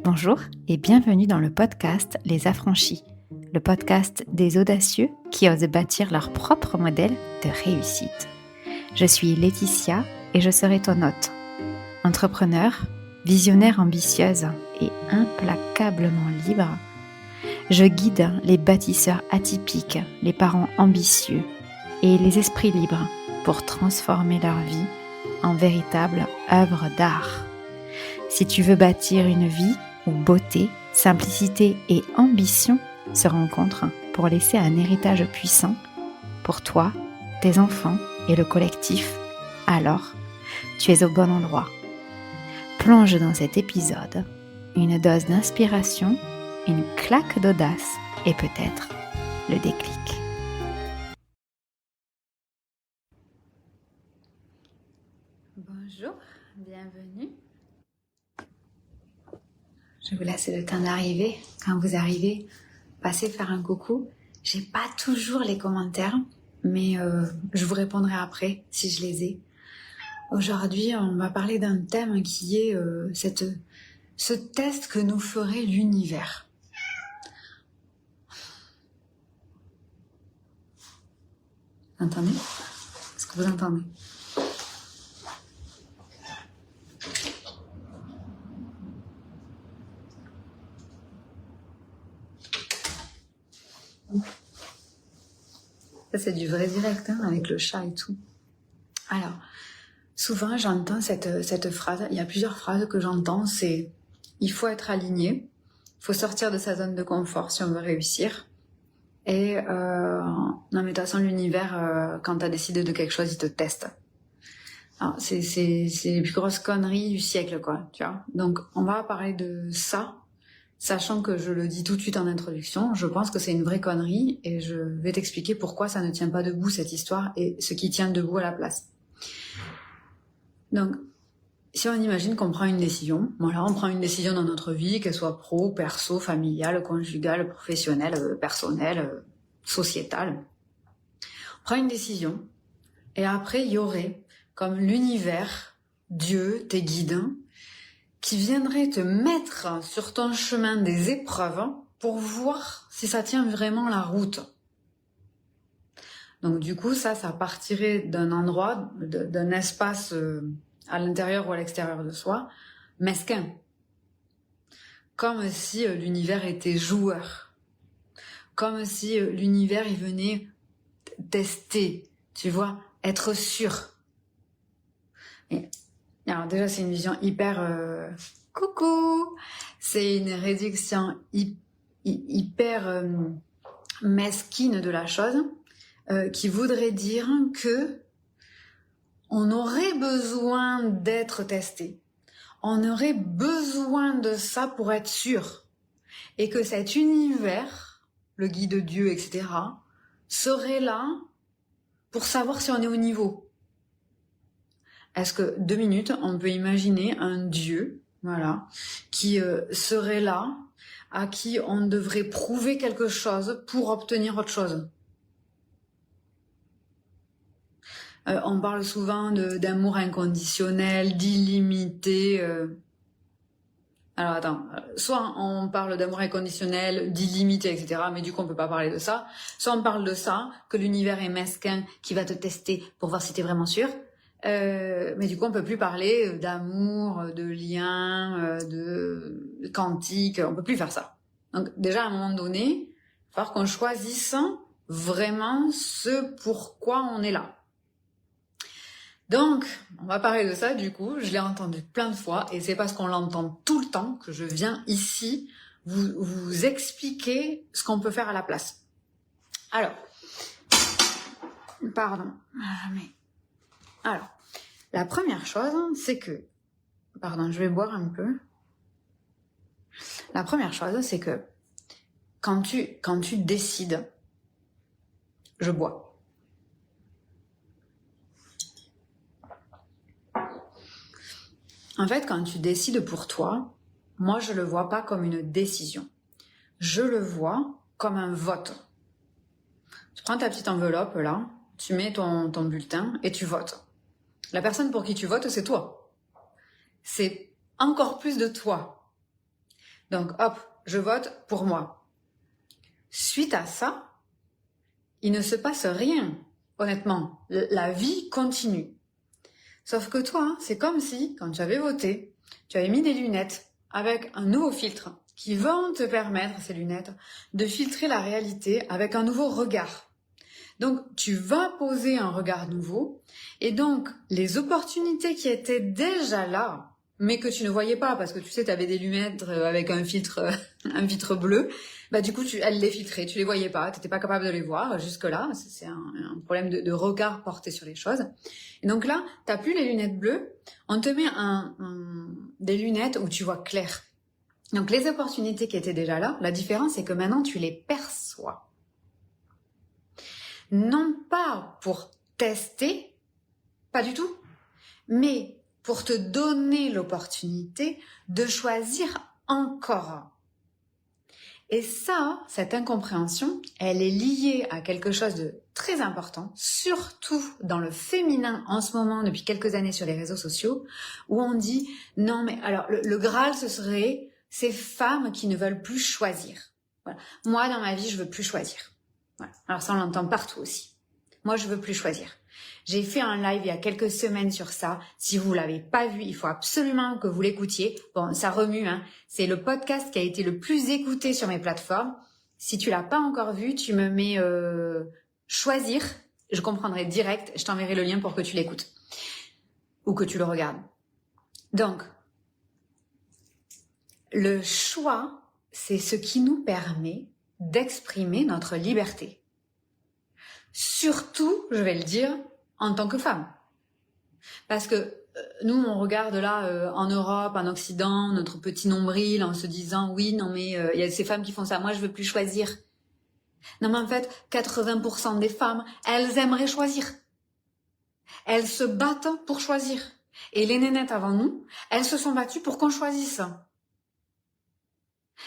Bonjour et bienvenue dans le podcast Les Affranchis, le podcast des audacieux qui osent bâtir leur propre modèle de réussite. Je suis Laetitia et je serai ton hôte. Entrepreneur, visionnaire ambitieuse et implacablement libre, je guide les bâtisseurs atypiques, les parents ambitieux et les esprits libres pour transformer leur vie en véritable œuvre d'art. Si tu veux bâtir une vie où beauté, simplicité et ambition se rencontrent pour laisser un héritage puissant pour toi, tes enfants et le collectif, alors tu es au bon endroit. Plonge dans cet épisode une dose d'inspiration, une claque d'audace et peut-être le déclic. Bonjour, bienvenue. Je vous laisse le temps d'arriver. Quand vous arrivez, passez faire un coucou. J'ai pas toujours les commentaires, mais je vous répondrai après si je les ai. Aujourd'hui, on va parler d'un thème qui est ce test que nous ferait l'univers. Vous entendez ? Est-ce que vous entendez ? Ça, c'est du vrai direct, hein, avec le chat et tout. Alors, souvent, j'entends cette phrase. Il y a plusieurs phrases que j'entends. C'est « il faut être aligné », « il faut sortir de sa zone de confort si on veut réussir ». Et non, mais de toute façon, l'univers, quand t'as décidé de quelque chose, il te teste. Alors, c'est les plus grosses conneries du siècle, quoi, tu vois. Donc, on va parler de ça, sachant que je le dis tout de suite en introduction, je pense que c'est une vraie connerie et je vais t'expliquer pourquoi ça ne tient pas debout, cette histoire, et ce qui tient debout à la place. Donc, si on imagine qu'on prend une décision, voilà, on prend une décision dans notre vie, qu'elle soit pro, perso, familiale, conjugale, professionnelle, personnelle, sociétale. On prend une décision, et après, il y aurait, comme l'univers, Dieu, tes guides, qui viendraient te mettre sur ton chemin des épreuves pour voir si ça tient vraiment la route. Donc du coup, ça partirait d'un endroit, d'un espace à l'intérieur ou à l'extérieur de soi, mesquin. Comme si l'univers était joueur. Comme si l'univers, il venait tester, tu vois, être sûr. Et alors déjà, c'est une vision hyper... coucou. C'est une réduction hyper mesquine de la chose qui voudrait dire que on aurait besoin d'être testé. On aurait besoin de ça pour être sûr. Et que cet univers, le guide de Dieu, etc., serait là pour savoir si on est au niveau. Est-ce que 2 minutes, on peut imaginer un Dieu, voilà, qui serait là, à qui on devrait prouver quelque chose pour obtenir autre chose. On parle souvent d'amour inconditionnel, d'illimité. Alors attends, soit on parle d'amour inconditionnel, d'illimité, etc. Mais du coup, on peut pas parler de ça. Soit on parle de ça, que l'univers est mesquin, qui va te tester pour voir si t'es vraiment sûr. Mais du coup, on peut plus parler d'amour, de lien, de quantique. On peut plus faire ça. Donc déjà, à un moment donné, il va falloir qu'on choisisse vraiment ce pourquoi on est là. Donc, on va parler de ça, du coup, je l'ai entendu plein de fois, et c'est parce qu'on l'entend tout le temps que je viens ici vous expliquer ce qu'on peut faire à la place. Alors, pardon, alors, la première chose, c'est que, pardon, je vais boire un peu. La première chose, c'est que, quand tu décides, je bois. En fait, quand tu décides pour toi, moi, je le vois pas comme une décision. Je le vois comme un vote. Tu prends ta petite enveloppe, là, tu mets ton bulletin et tu votes. La personne pour qui tu votes, c'est toi. C'est encore plus de toi. Donc, hop, je vote pour moi. Suite à ça, il ne se passe rien, honnêtement. La vie continue. Sauf que toi, c'est comme si, quand tu avais voté, tu avais mis des lunettes avec un nouveau filtre qui vont te permettre, ces lunettes, de filtrer la réalité avec un nouveau regard. Donc, tu vas poser un regard nouveau et donc, les opportunités qui étaient déjà là, mais que tu ne voyais pas parce que tu sais, tu avais des lunettes avec un filtre bleu, bah du coup, elles les filtraient, tu les voyais pas, tu n'étais pas capable de les voir jusque-là. C'est un problème de regard porté sur les choses. Et donc là, tu n'as plus les lunettes bleues, on te met des lunettes où tu vois clair. Donc les opportunités qui étaient déjà là, la différence c'est que maintenant tu les perçois. Non pas pour tester, pas du tout, mais pour te donner l'opportunité de choisir encore. Et ça, cette incompréhension, elle est liée à quelque chose de très important, surtout dans le féminin en ce moment, depuis quelques années sur les réseaux sociaux, où on dit, non mais alors le Graal ce serait ces femmes qui ne veulent plus choisir. Voilà. Moi dans ma vie, je veux plus choisir. Voilà. Alors ça on l'entend partout aussi. Moi je veux plus choisir. J'ai fait un live il y a quelques semaines sur ça. Si vous l'avez pas vu, il faut absolument que vous l'écoutiez. Bon, ça remue, hein. C'est le podcast qui a été le plus écouté sur mes plateformes. Si tu l'as pas encore vu, tu me mets choisir. Je comprendrai direct. Je t'enverrai le lien pour que tu l'écoutes ou que tu le regardes. Donc, le choix, c'est ce qui nous permet d'exprimer notre liberté. Surtout, je vais le dire, en tant que femme. Parce que nous, on regarde là en Europe, en Occident, notre petit nombril en se disant oui, non mais il y a ces femmes qui font ça, moi je veux plus choisir. Non mais en fait, 80% des femmes, elles aimeraient choisir. Elles se battent pour choisir. Et les nénettes avant nous, elles se sont battues pour qu'on choisisse.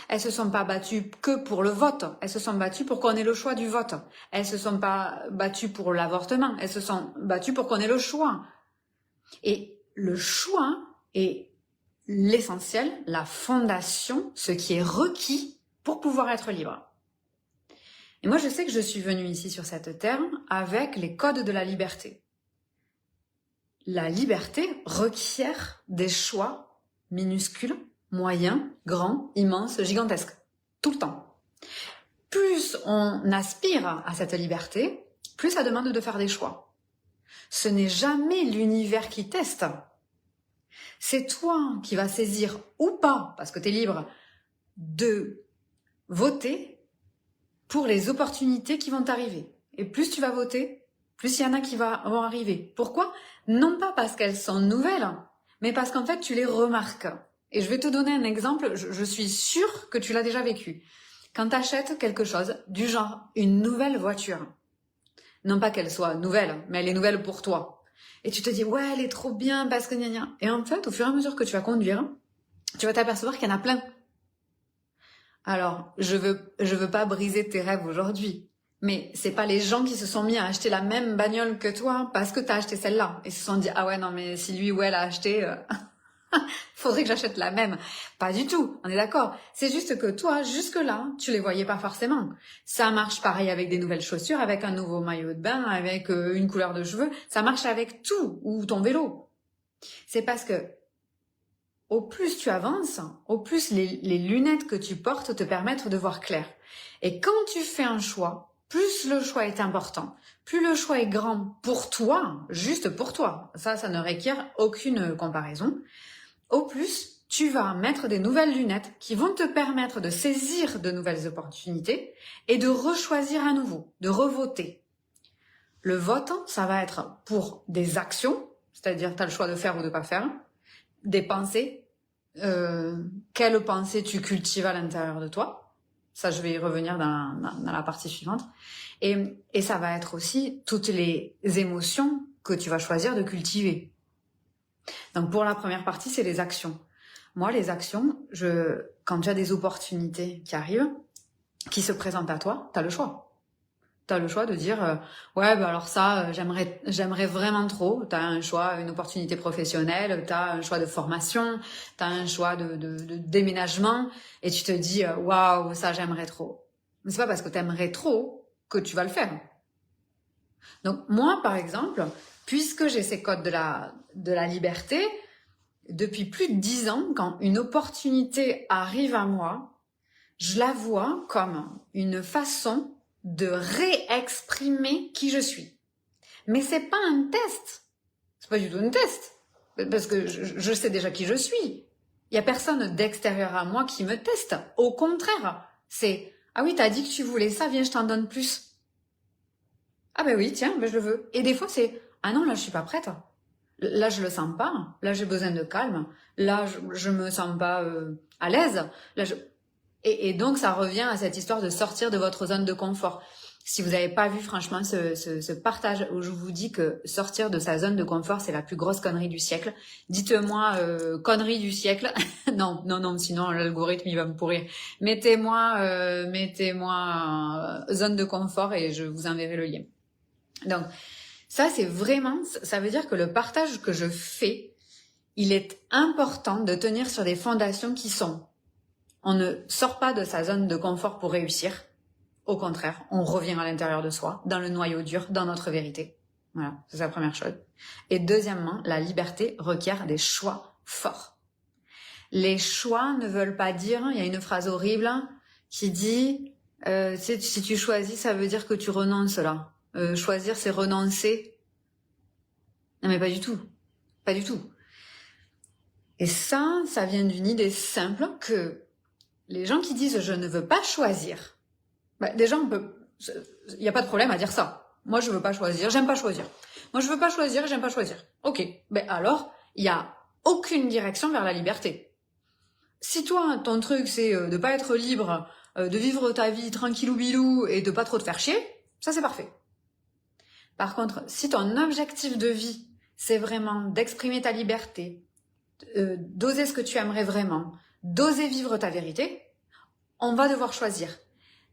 Elles se sont pas battues que pour le vote, elles se sont battues pour qu'on ait le choix du vote. Elles se sont pas battues pour l'avortement, elles se sont battues pour qu'on ait le choix. Et le choix est l'essentiel, la fondation, ce qui est requis pour pouvoir être libre. Et moi, je sais que je suis venue ici sur cette terre avec les codes de la liberté. La liberté requiert des choix minuscules, moyens, grands, immenses, gigantesques, tout le temps. Plus on aspire à cette liberté, plus ça demande de faire des choix. Ce n'est jamais l'univers qui teste. C'est toi qui vas saisir ou pas, parce que tu es libre, de voter pour les opportunités qui vont t'arriver. Et plus tu vas voter, plus il y en a qui vont arriver. Pourquoi ? Non pas parce qu'elles sont nouvelles, mais parce qu'en fait tu les remarques. Et je vais te donner un exemple, je suis sûre que tu l'as déjà vécu. Quand tu achètes quelque chose du genre une nouvelle voiture, non pas qu'elle soit nouvelle, mais elle est nouvelle pour toi. Et tu te dis, ouais, elle est trop bien parce que gna gna. Et en fait, au fur et à mesure que tu vas conduire, tu vas t'apercevoir qu'il y en a plein. Alors, je veux pas briser tes rêves aujourd'hui. Mais c'est pas les gens qui se sont mis à acheter la même bagnole que toi parce que t'as acheté celle-là. Et se sont dit, ah ouais, non, mais si lui ou elle a acheté, faudrait que j'achète la même. Pas du tout, on est d'accord. C'est juste que toi, jusque-là, tu les voyais pas forcément. Ça marche pareil avec des nouvelles chaussures, avec un nouveau maillot de bain, avec une couleur de cheveux. Ça marche avec tout, ou ton vélo. C'est parce que au plus tu avances, au plus les lunettes que tu portes te permettent de voir clair. Et quand tu fais un choix, plus le choix est important, plus le choix est grand pour toi, juste pour toi, ça ne requiert aucune comparaison, au plus tu vas mettre des nouvelles lunettes qui vont te permettre de saisir de nouvelles opportunités et de rechoisir à nouveau, de revoter. Le vote, ça va être pour des actions, c'est-à-dire tu as le choix de faire ou de pas faire, des pensées, quelles pensées tu cultives à l'intérieur de toi, ça je vais y revenir dans la partie suivante, et ça va être aussi toutes les émotions que tu vas choisir de cultiver. Donc pour la première partie, c'est les actions. Moi, les actions, quand tu as des opportunités qui arrivent, qui se présentent à toi, tu as le choix. Tu as le choix de dire ouais, bah alors ça, j'aimerais vraiment trop. Tu as un choix, une opportunité professionnelle, tu as un choix de formation, tu as un choix de déménagement, et tu te dis waouh, ça j'aimerais trop. Mais c'est pas parce que tu aimerais trop que tu vas le faire. Donc moi, par exemple, puisque j'ai ces codes de la liberté, depuis plus de 10 ans, quand une opportunité arrive à moi, je la vois comme une façon de réexprimer qui je suis. Mais c'est pas un test. C'est pas du tout un test. Parce que je sais déjà qui je suis. Il y a personne d'extérieur à moi qui me teste. Au contraire, c'est ah oui, t'as dit que tu voulais ça, viens, je t'en donne plus. Ah ben oui, tiens, ben je le veux. Et des fois c'est ah non, là je suis pas prête. Là je le sens pas. Là j'ai besoin de calme. Là je me sens pas à l'aise. Là et donc, ça revient à cette histoire de sortir de votre zone de confort. Si vous n'avez pas vu, franchement, ce partage où je vous dis que sortir de sa zone de confort, c'est la plus grosse connerie du siècle. Dites-moi connerie du siècle. Non, sinon l'algorithme, il va me pourrir. Mettez-moi zone de confort et je vous enverrai le lien. Donc, ça, c'est vraiment... Ça veut dire que le partage que je fais, il est important de tenir sur des fondations qui sont... On ne sort pas de sa zone de confort pour réussir. Au contraire, on revient à l'intérieur de soi, dans le noyau dur, dans notre vérité. Voilà, c'est la première chose. Et deuxièmement, la liberté requiert des choix forts. Les choix ne veulent pas dire, il y a une phrase horrible qui dit, si tu choisis, ça veut dire que tu renonces là. Choisir, c'est renoncer. Non mais pas du tout. Pas du tout. Et ça vient d'une idée simple que les gens qui disent « je ne veux pas choisir », déjà, il n'y a pas de problème à dire ça. Moi, je veux pas choisir, j'aime pas choisir. Moi, je veux pas choisir, j'aime pas choisir. Ok, alors, il n'y a aucune direction vers la liberté. Si toi, ton truc, c'est de pas être libre, de vivre ta vie tranquillou bilou et de pas trop te faire chier, ça c'est parfait. Par contre, si ton objectif de vie, c'est vraiment d'exprimer ta liberté, d'oser ce que tu aimerais vraiment, d'oser vivre ta vérité, on va devoir choisir.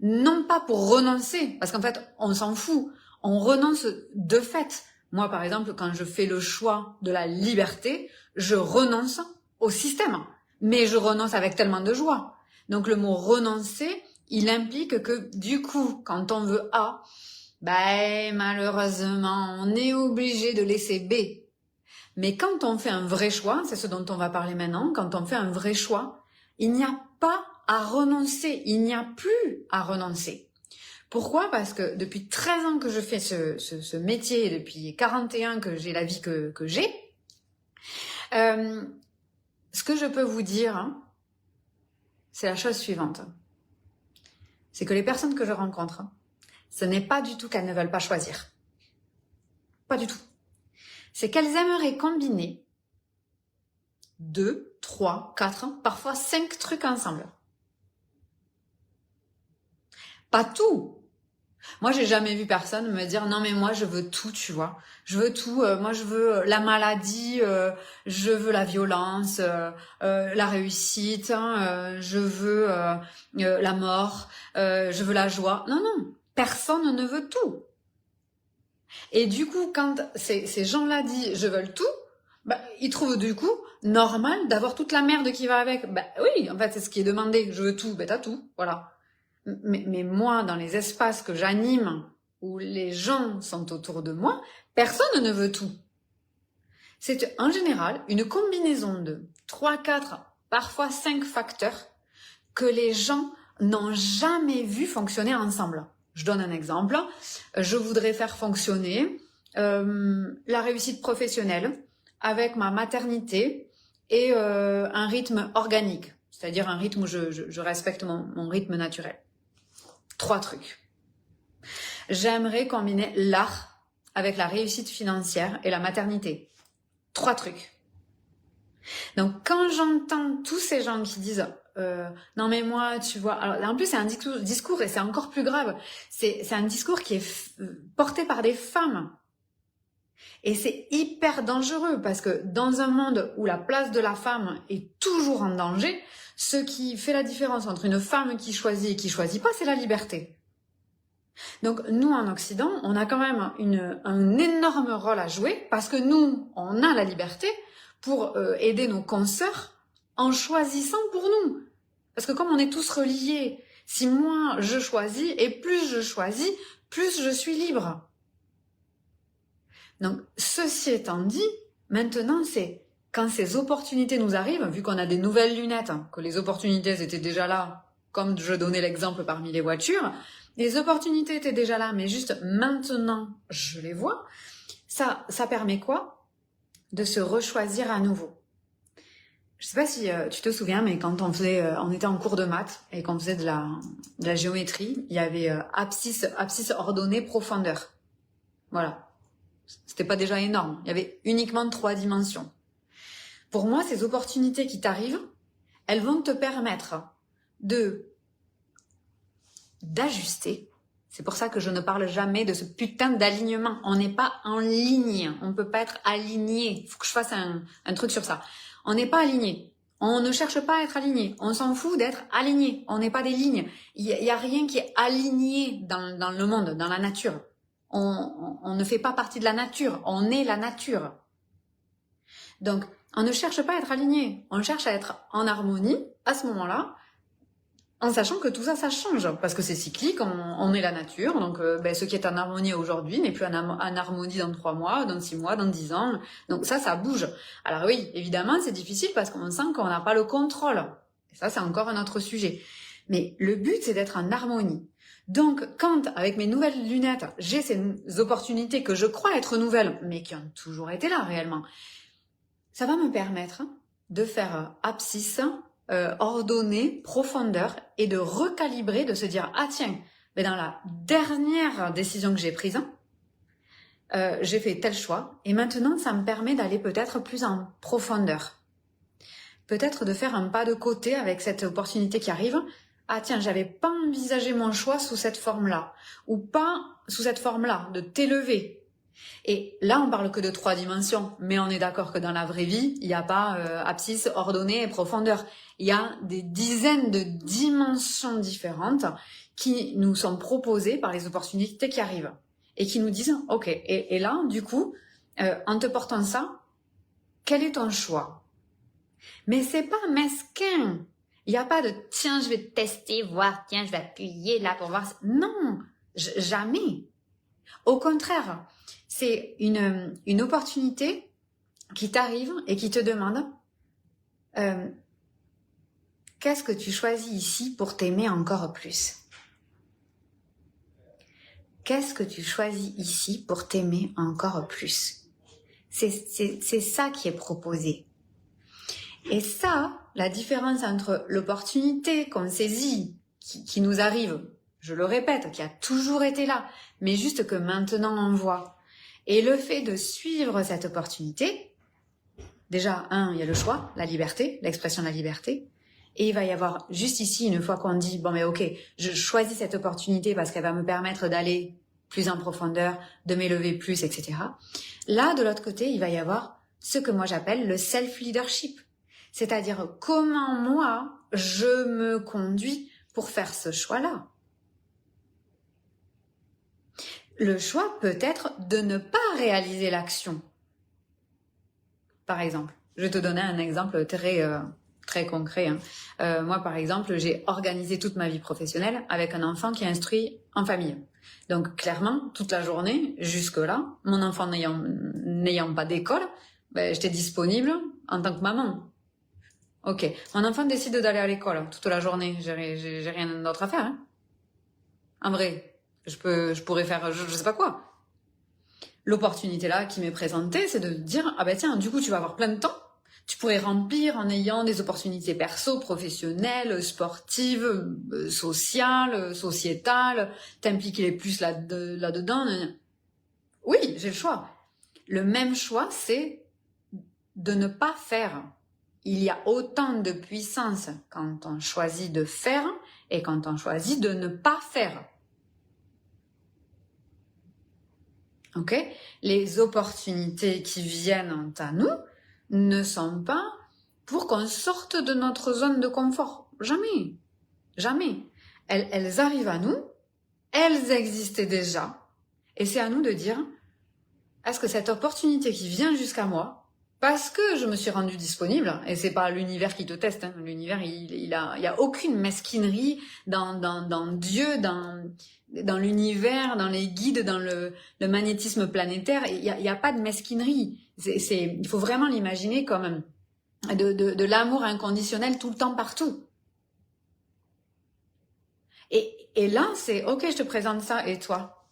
Non pas pour renoncer, parce qu'en fait, on s'en fout. On renonce de fait. Moi, par exemple, quand je fais le choix de la liberté, je renonce au système. Mais je renonce avec tellement de joie. Donc, le mot renoncer, il implique que, du coup, quand on veut A, malheureusement, on est obligé de laisser B. Mais quand on fait un vrai choix, c'est ce dont on va parler maintenant, quand on fait un vrai choix, il n'y a pas à renoncer, il n'y a plus à renoncer. Pourquoi ? Parce que depuis 13 ans que je fais ce métier, et depuis 41 que j'ai la vie que j'ai, ce que je peux vous dire, c'est la chose suivante. C'est que les personnes que je rencontre, ce n'est pas du tout qu'elles ne veulent pas choisir. Pas du tout. C'est qu'elles aimeraient combiner 2, 3, 4, parfois 5 trucs ensemble. Pas tout. Moi, j'ai jamais vu personne me dire non mais moi je veux tout, tu vois. Je veux tout. Moi je veux la maladie, je veux la violence, la réussite, je veux la mort, je veux la joie. Non, personne ne veut tout. Et du coup, quand ces gens-là disent je veux tout, ils trouvent du coup normal d'avoir toute la merde qui va avec. Oui, en fait c'est ce qui est demandé. Je veux tout, t'as tout, voilà. Mais moi, dans les espaces que j'anime, où les gens sont autour de moi, personne ne veut tout. C'est en général une combinaison de 3, 4, parfois 5 facteurs que les gens n'ont jamais vu fonctionner ensemble. Je donne un exemple. Je voudrais faire fonctionner la réussite professionnelle avec ma maternité et un rythme organique, c'est-à-dire un rythme où je respecte mon rythme naturel. 3 trucs. J'aimerais combiner l'art avec la réussite financière et la maternité. 3 trucs. Donc, quand j'entends tous ces gens qui disent non mais moi, tu vois... Alors, en plus, c'est un discours et c'est encore plus grave. C'est un discours qui est porté par des femmes. Et c'est hyper dangereux parce que dans un monde où la place de la femme est toujours en danger, ce qui fait la différence entre une femme qui choisit et qui choisit pas, c'est la liberté. Donc nous en Occident, on a quand même un énorme rôle à jouer parce que nous, on a la liberté pour aider nos consoeurs en choisissant pour nous. Parce que comme on est tous reliés, si moi je choisis et plus je choisis, plus je suis libre. Donc ceci étant dit, maintenant c'est quand ces opportunités nous arrivent, vu qu'on a des nouvelles lunettes, que les opportunités étaient déjà là, comme je donnais l'exemple parmi les voitures, les opportunités étaient déjà là, mais juste maintenant, je les vois. Ça permet quoi? De se rechoisir à nouveau. Je sais pas si tu te souviens, mais quand on était en cours de maths et qu'on faisait de la géométrie, il y avait abscisse ordonnée, profondeur. Voilà. C'était pas déjà énorme. Il y avait uniquement 3 dimensions. Pour moi, ces opportunités qui t'arrivent, elles vont te permettre d'ajuster. C'est pour ça que je ne parle jamais de ce putain d'alignement. On n'est pas en ligne. On ne peut pas être aligné. Il faut que je fasse un truc sur ça. On n'est pas aligné. On ne cherche pas à être aligné. On s'en fout d'être aligné. On n'est pas des lignes. Il y a rien qui est aligné dans le monde, dans la nature. On ne fait pas partie de la nature. On est la nature. Donc, on ne cherche pas à être aligné. On cherche à être en harmonie à ce moment-là, en sachant que tout ça, ça change, parce que c'est cyclique, on est la nature, donc ce qui est en harmonie aujourd'hui n'est plus en harmonie dans 3 mois, dans 6 mois, dans 10 ans, donc ça bouge. Alors oui, évidemment, c'est difficile parce qu'on sent qu'on n'a pas le contrôle, et ça c'est encore un autre sujet. Mais le but, c'est d'être en harmonie. Donc quand, avec mes nouvelles lunettes, j'ai ces opportunités que je crois être nouvelles, mais qui ont toujours été là réellement, ça va me permettre de faire abscisse, ordonner, profondeur et de recalibrer, de se dire ah tiens, mais dans la dernière décision que j'ai prise, j'ai fait tel choix et maintenant ça me permet d'aller peut-être plus en profondeur. Peut-être de faire un pas de côté avec cette opportunité qui arrive. Ah tiens, j'avais pas envisagé mon choix sous cette forme-là ou pas sous cette forme-là, de t'élever. Et là, on parle que de 3 dimensions, mais on est d'accord que dans la vraie vie, il n'y a pas abscisse, ordonnée et profondeur. Il y a des dizaines de dimensions différentes qui nous sont proposées par les opportunités qui arrivent et qui nous disent, ok, et là, du coup, en te portant ça, quel est ton choix? Mais c'est pas mesquin. Il n'y a pas de tiens, je vais tester, voir, tiens, je vais appuyer là pour voir. Non, jamais. Au contraire, c'est une opportunité qui t'arrive et qui te demande qu'est-ce que tu choisis ici pour t'aimer encore plus? Qu'est-ce que tu choisis ici pour t'aimer encore plus? C'est ça qui est proposé. Et ça, la différence entre l'opportunité qu'on saisit, qui nous arrive, je le répète, qui a toujours été là, mais juste que maintenant on voit, et le fait de suivre cette opportunité, déjà, il y a le choix, la liberté, l'expression de la liberté, et il va y avoir juste ici, une fois qu'on dit, bon mais ok, je choisis cette opportunité parce qu'elle va me permettre d'aller plus en profondeur, de m'élever plus, etc. Là, de l'autre côté, il va y avoir ce que moi j'appelle le self-leadership. C'est-à-dire comment moi, je me conduis pour faire ce choix-là. Le choix peut être de ne pas réaliser l'action. Par exemple, je vais te donner un exemple très concret. Moi, par exemple, j'ai organisé toute ma vie professionnelle avec un enfant qui est instruit en famille. Donc, clairement, toute la journée, jusque-là, mon enfant n'ayant pas d'école, j'étais disponible en tant que maman. Ok, mon enfant décide d'aller à l'école toute la journée, j'ai rien d'autre à faire. Hein. En vrai, je pourrais faire je sais pas quoi. L'opportunité là qui m'est présentée, c'est de dire ah ben tiens, du coup tu vas avoir plein de temps. Tu pourrais remplir en ayant des opportunités perso, professionnelles, sportives, sociales, sociétales, t'impliquer plus là-dedans. Oui, j'ai le choix. Le même choix, c'est de ne pas faire. Il y a autant de puissance quand on choisit de faire et quand on choisit de ne pas faire. Ok ? Les opportunités qui viennent à nous ne sont pas pour qu'on sorte de notre zone de confort. Jamais. Jamais. Elles arrivent à nous elles existaient déjà. Et c'est à nous de dire, est-ce que cette opportunité qui vient jusqu'à moi, parce que je me suis rendue disponible, et c'est pas l'univers qui te teste, hein, l'univers, il y a aucune mesquinerie dans Dieu, dans l'univers, dans les guides, dans le magnétisme planétaire, il y a pas de mesquinerie. Il faut vraiment l'imaginer comme de l'amour inconditionnel tout le temps, partout. Et là, c'est, ok, je te présente ça, et toi?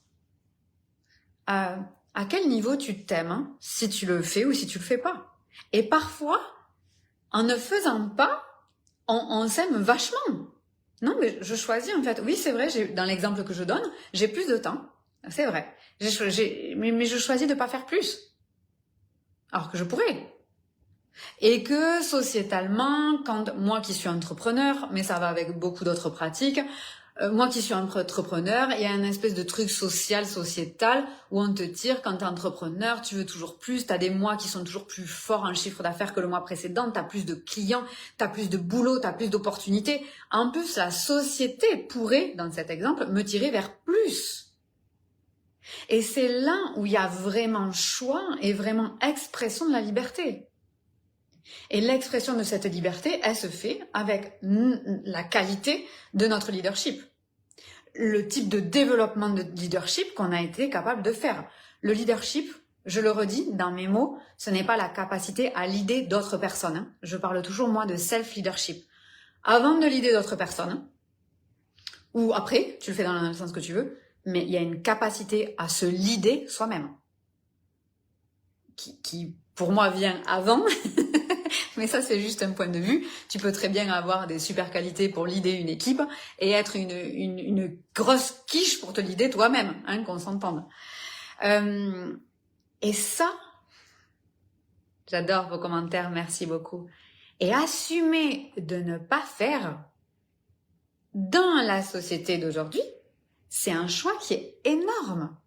À quel niveau tu t'aimes, hein, si tu le fais ou si tu le fais pas? Et parfois, en ne faisant pas, on s'aime vachement. Non, mais je choisis, en fait. Oui, c'est vrai, dans l'exemple que je donne, j'ai plus de temps. C'est vrai. Mais je choisis de pas faire plus. Alors que je pourrais. Et que sociétalement, quand moi qui suis entrepreneur, mais ça va avec beaucoup d'autres pratiques, moi qui suis entrepreneur, il y a une espèce de truc social, sociétal, où on te tire quand t'es entrepreneur, tu veux toujours plus, t'as des mois qui sont toujours plus forts en chiffre d'affaires que le mois précédent, t'as plus de clients, t'as plus de boulot, t'as plus d'opportunités. En plus, la société pourrait, dans cet exemple, me tirer vers plus. Et c'est là où il y a vraiment choix et vraiment expression de la liberté. Et l'expression de cette liberté, elle se fait avec la qualité de notre leadership. Le type de développement de leadership qu'on a été capable de faire. Le leadership, je le redis dans mes mots, ce n'est pas la capacité à leader d'autres personnes. Hein. Je parle toujours, moi, de self-leadership. Avant de leader d'autres personnes, ou après, tu le fais dans le sens que tu veux, mais il y a une capacité à se leader soi-même. Qui pour moi, vient avant. Mais ça, c'est juste un point de vue. Tu peux très bien avoir des super qualités pour leader une équipe et être une grosse quiche pour te leader toi-même, hein, qu'on s'entende. Et ça, j'adore vos commentaires, merci beaucoup. Et assumer de ne pas faire dans la société d'aujourd'hui, c'est un choix qui est énorme.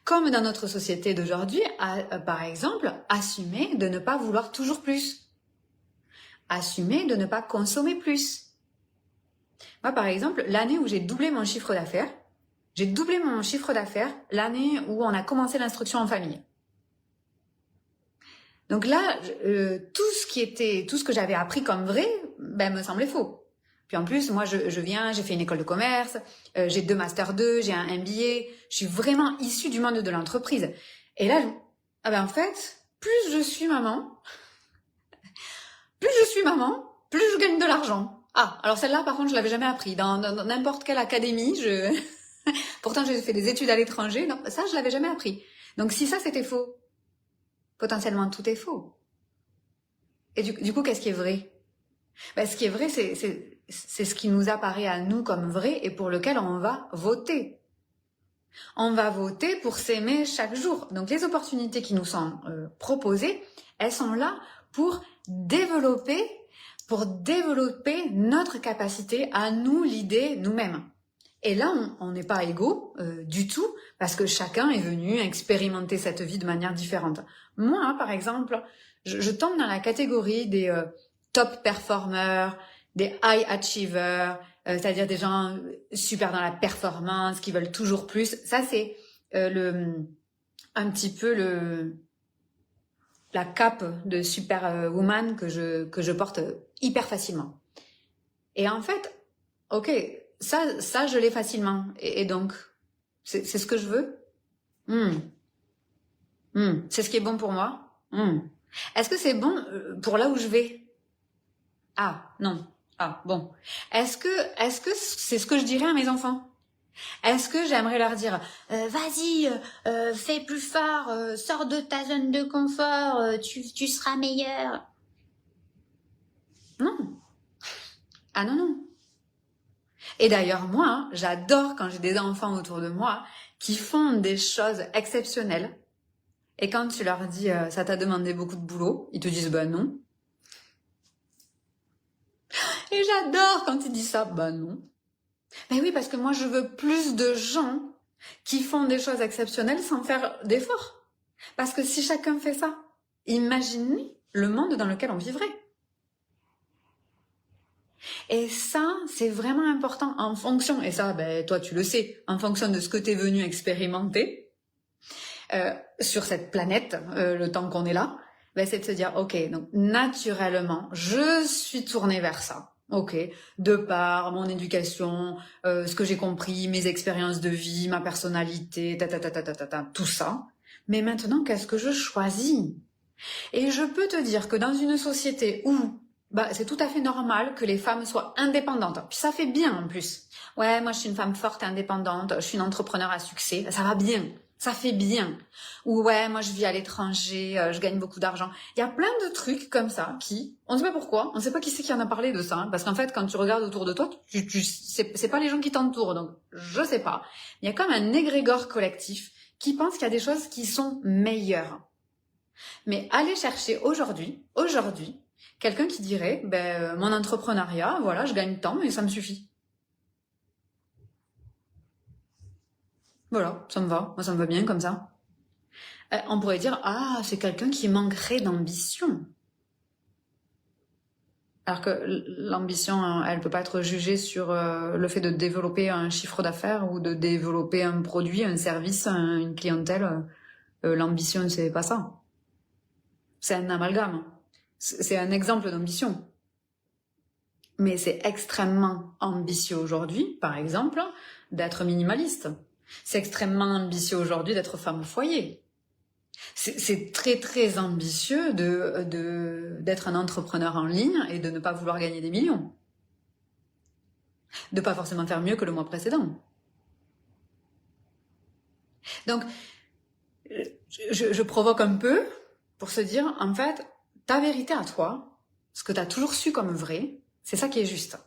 Comme dans notre société d'aujourd'hui, par exemple, assumer de ne pas vouloir toujours plus. Assumer de ne pas consommer plus. Moi, par exemple, l'année où j'ai doublé mon chiffre d'affaires, l'année où on a commencé l'instruction en famille. Donc là, tout ce que j'avais appris comme vrai, me semblait faux. Puis en plus, moi, j'ai fait une école de commerce, j'ai 2 Master 2, j'ai un MBA, je suis vraiment issue du monde de l'entreprise. Et là, en fait, plus je suis maman, plus je gagne de l'argent. Ah, alors celle-là, par contre, je l'avais jamais appris. Dans n'importe quelle académie, pourtant j'ai fait des études à l'étranger, non, ça, je l'avais jamais appris. Donc si ça, c'était faux, potentiellement tout est faux. Et du coup, qu'est-ce qui est vrai? Ce qui est vrai, c'est ce qui nous apparaît à nous comme vrai et pour lequel on va voter. On va voter pour s'aimer chaque jour. Donc les opportunités qui nous sont proposées, elles sont là pour développer notre capacité à nous leader nous-mêmes. Et là, on n'est pas égaux du tout, parce que chacun est venu expérimenter cette vie de manière différente. Moi, par exemple, je tombe dans la catégorie des top performers, des high achievers, c'est-à-dire des gens super dans la performance, qui veulent toujours plus. Ça, c'est un petit peu la cape de superwoman que je porte hyper facilement. Et en fait, ok, ça je l'ai facilement. Et donc, c'est ce que je veux. C'est ce qui est bon pour moi. Est-ce que c'est bon pour là où je vais? Ah, non. Ah, bon. Est-ce que c'est ce que je dirais à mes enfants? Est-ce que j'aimerais leur dire vas-y, fais plus fort, sors de ta zone de confort, tu seras meilleur? Non. Ah non. Et d'ailleurs, moi, j'adore quand j'ai des enfants autour de moi qui font des choses exceptionnelles. Et quand tu leur dis ça t'a demandé beaucoup de boulot, ils te disent non. Et j'adore quand ils disent ça, non. Mais oui, parce que moi, je veux plus de gens qui font des choses exceptionnelles sans faire d'efforts. Parce que si chacun fait ça, imaginez le monde dans lequel on vivrait. Et ça, c'est vraiment important en fonction, et ça, ben, toi tu le sais, en fonction de ce que tu es venu expérimenter sur cette planète, le temps qu'on est là, ben, c'est de se dire, ok, donc naturellement, je suis tournée vers ça. Ok, de par mon éducation, ce que j'ai compris, mes expériences de vie, ma personnalité, tout ça. Mais maintenant, qu'est-ce que je choisis? Et je peux te dire que dans une société où c'est tout à fait normal que les femmes soient indépendantes, puis ça fait bien en plus. Ouais, moi je suis une femme forte et indépendante, je suis une entrepreneur à succès, ça va bien, ça fait bien. Ou ouais, moi je vis à l'étranger, je gagne beaucoup d'argent. Il y a plein de trucs comme ça qui, on ne sait pas pourquoi, on ne sait pas qui c'est qui en a parlé de ça, hein, parce qu'en fait quand tu regardes autour de toi, c'est pas les gens qui t'entourent, donc je sais pas. Il y a comme un égrégore collectif qui pense qu'il y a des choses qui sont meilleures. Mais aller chercher aujourd'hui, quelqu'un qui dirait, mon entrepreneuriat, voilà, je gagne tant et ça me suffit. Voilà, ça me va, moi ça me va bien comme ça. On pourrait dire, ah, c'est quelqu'un qui manquerait d'ambition. Alors que l'ambition, elle peut pas être jugée sur le fait de développer un chiffre d'affaires ou de développer un produit, un service, une clientèle. L'ambition, c'est pas ça. C'est un amalgame. C'est un exemple d'ambition. Mais c'est extrêmement ambitieux aujourd'hui, par exemple, d'être minimaliste. C'est extrêmement ambitieux aujourd'hui d'être femme au foyer. C'est très très ambitieux d'être un entrepreneur en ligne et de ne pas vouloir gagner des millions. De pas forcément faire mieux que le mois précédent. Donc, je provoque un peu pour se dire, en fait, ta vérité à toi, ce que tu as toujours su comme vrai, c'est ça qui est juste.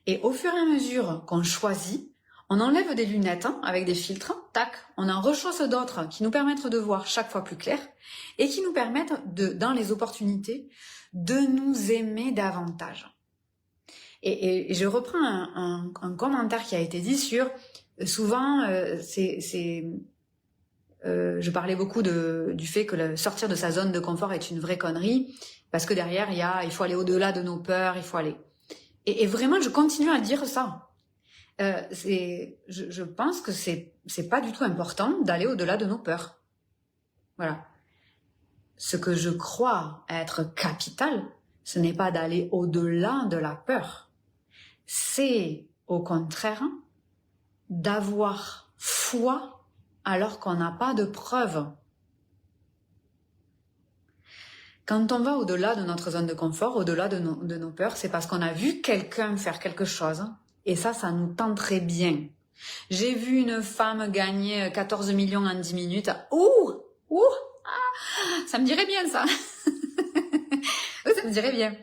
Et au fur et à mesure qu'on choisit, on enlève des lunettes avec des filtres, tac, on en rechausse d'autres qui nous permettent de voir chaque fois plus clair et qui nous permettent, dans les opportunités, de nous aimer davantage. Et je reprends un commentaire qui a été dit sur, souvent, je parlais beaucoup du fait que sortir de sa zone de confort est une vraie connerie, parce que derrière, il faut aller au-delà de nos peurs, il faut aller... Et vraiment, je continue à dire ça. Je pense que c'est pas du tout important d'aller au-delà de nos peurs. Voilà. Ce que je crois être capital, ce n'est pas d'aller au-delà de la peur. C'est, au contraire, d'avoir foi alors qu'on n'a pas de preuves. Quand on va au-delà de notre zone de confort, au-delà de nos peurs, c'est parce qu'on a vu quelqu'un faire quelque chose, et ça nous tente très bien. J'ai vu une femme gagner 14 millions en 10 minutes. Ça me dirait bien ça. Ça me dirait bien.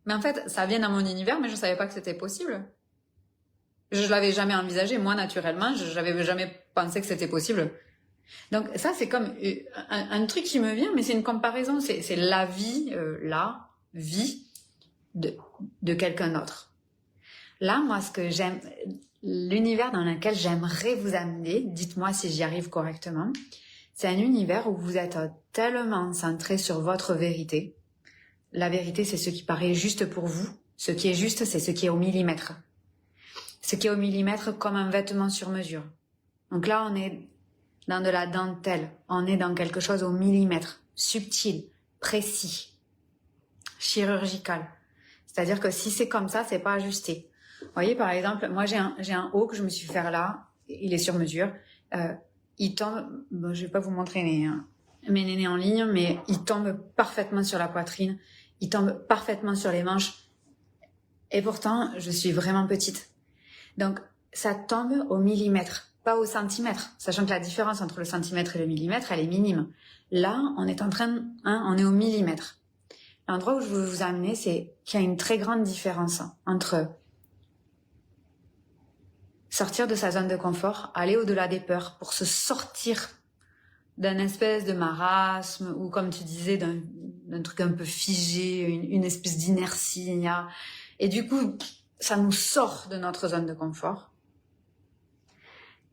Mais en fait, ça vient dans mon univers, mais je savais pas que c'était possible. Je l'avais jamais envisagé, moi, naturellement, je n'avais jamais pensé que c'était possible. Donc ça, c'est comme un truc qui me vient, mais c'est une comparaison, c'est la vie de quelqu'un d'autre. Là, moi, ce que j'aime, l'univers dans lequel j'aimerais vous amener, dites-moi si j'y arrive correctement, c'est un univers où vous êtes tellement centré sur votre vérité. La vérité, c'est ce qui paraît juste pour vous. Ce qui est juste, c'est ce qui est au millimètre. Ce qui est au millimètre comme un vêtement sur mesure. Donc là, on est dans de la dentelle. On est dans quelque chose au millimètre, subtil, précis, chirurgical. C'est-à-dire que si c'est comme ça, c'est pas ajusté. Vous voyez, par exemple, moi j'ai un haut que je me suis fait faire là, il est sur mesure. Il tombe, je vais pas vous montrer mes nénés en ligne, mais il tombe parfaitement sur la poitrine, il tombe parfaitement sur les manches. Et pourtant, je suis vraiment petite. Donc, ça tombe au millimètre, pas au centimètre, sachant que la différence entre le centimètre et le millimètre, elle est minime. Là, on est on est au millimètre. L'endroit où je veux vous amener, c'est qu'il y a une très grande différence entre sortir de sa zone de confort, aller au-delà des peurs pour se sortir d'un espèce de marasme ou, comme tu disais, d'un truc un peu figé, une espèce d'inertie. Et du coup, ça nous sort de notre zone de confort.